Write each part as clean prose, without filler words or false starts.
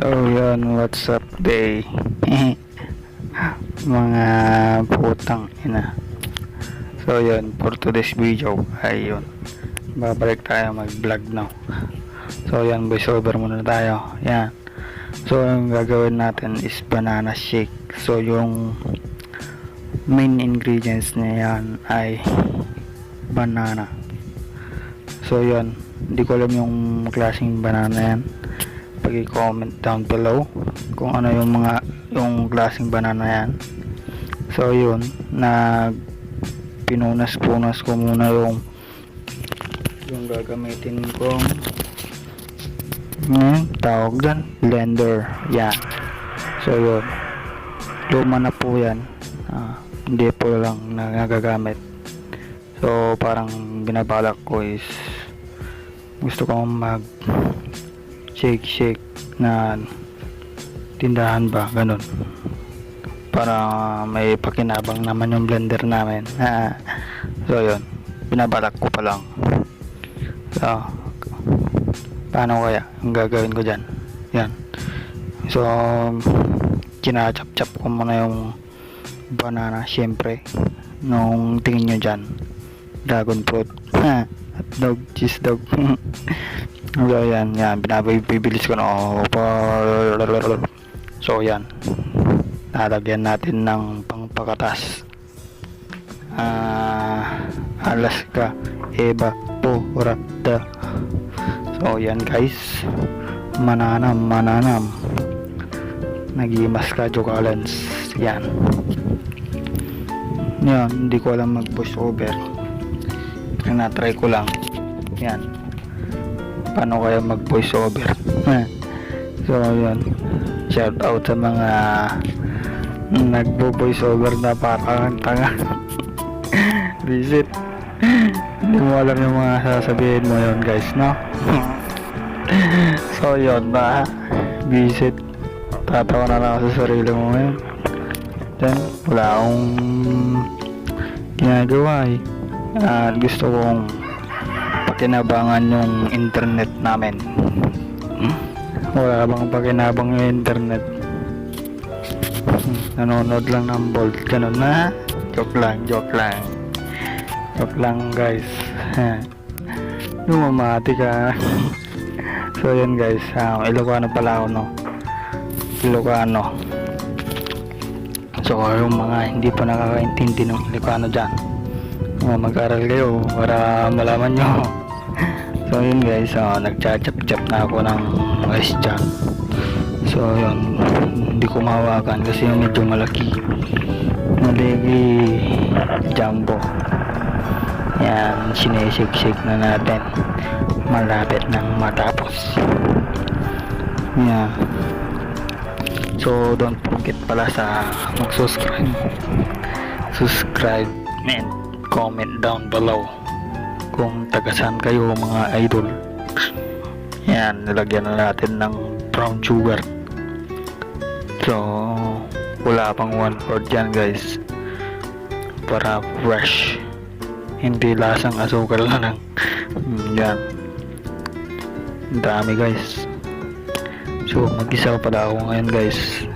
So yun, what's up day? Mga putang ina. So yun, for today's video ay yun, babalik tayo mag vlog now. So yan, voice over muna tayo. Yan. So yung gagawin natin is banana shake. So yung main ingredients niya yan ay banana. So yun, hindi ko alam yung klaseng banana yan. Pag-comment down below kung ano yung klaseng banana yan. So yun, pinunas ko muna yung gagamitin kong tawag dyan, blender. Yan. So yun, luma na po yan, hindi po lang nagagamit. So parang binabalak ko is gusto kong mag shake na tindahan ba, ganun, para may pakinabang naman yung blender namin. So yun, binabalak ko pa lang. So paano kaya ang gagawin ko dyan? Yan. So kinachap-chap ko muna yung banana, syempre nung tingin nyo dyan, dragon fruit, hotdog, cheese dog. So yan, bibilis ko na. So yan, lalagyan natin ng pangpakatas, Alaska Evaporada. So yan guys, mananam nagimas ka jokalens. Yan, hindi ko alam mag voice over, na-try ko lang. Yan, paano kaya mag voice over. So yun, shout out sa mga nagbo voice over na parang tanga. Visit, hindi mo alam yung mga sasabihin mo yun guys, no? So yun ba, visit, tatawa na lang ako sa sarili mo ngayon. Then wala akong ginagawa at gusto kong pakinabangan yung internet namin. Wala bang pakinabang yung internet? Nanonood lang ng Bolt, ganun na. Joke lang guys. Lumamati ka. So yun guys, Ilocano pala ako, no? Ilocano. So yung mga hindi pa nakakaintindi ng Ilocano dyan, mag-aral kayo para malaman nyo. So yun guys, nagchachap-chap na ako ng rice dyan. So yun, hindi ko mahawakan kasi yung medyo malaki jumbo. Yan, sineshake na natin, malapit nang matapos. Yan. So don't forget pala sa subscribe and comment down below kung taga-saan kayo mga idol. Yan, nilagyan na natin ng brown sugar. So wala pang 1/4 dyan guys, para fresh, hindi lasang asukal na lang. Yan, dami guys. So mag-isa pala ako ngayon guys,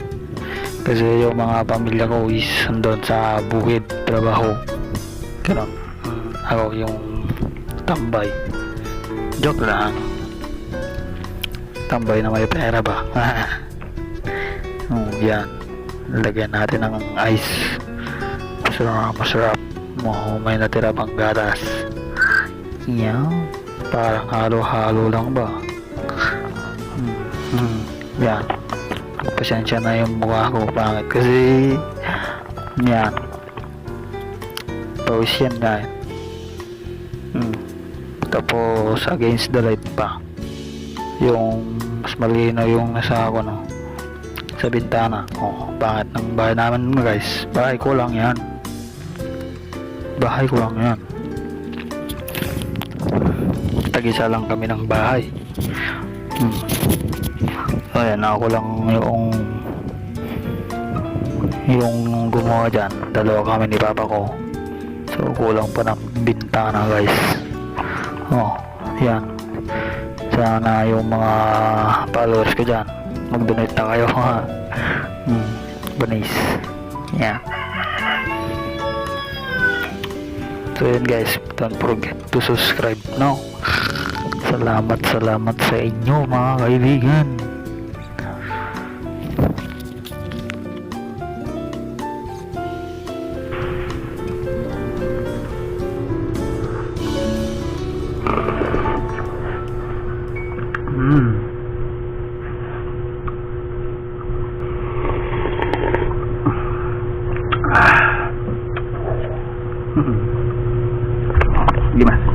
kasi yung mga pamilya ko is andun sa bukid trabaho. Ganun, ako yung tambay. Joke lang, tambay na may pera ba. Yan, lagyan natin ng ice. Masarap. May natira pang gatas. Yan, parang halo-halo lang ba. Yan, pasensya na yung mukha ko, pangit kasi yan, pawis yan guys. Tapos against the light pa, yung mas malinaw yung nasa ako, no, sa bintana. Bakit ng bahay namin guys, bahay ko lang yan. Tag-isa lang kami ng bahay. Ayan, ako lang yung gumawa dyan. Dalawa kami ni papa ko. So kulang pa ng bintana guys. Yan, sana yung mga followers ko dyan mag-donate na kayo ha. Banis. Yeah. So yun guys, don't forget to subscribe now. Salamat sa inyo mga kaibigan. Gimana?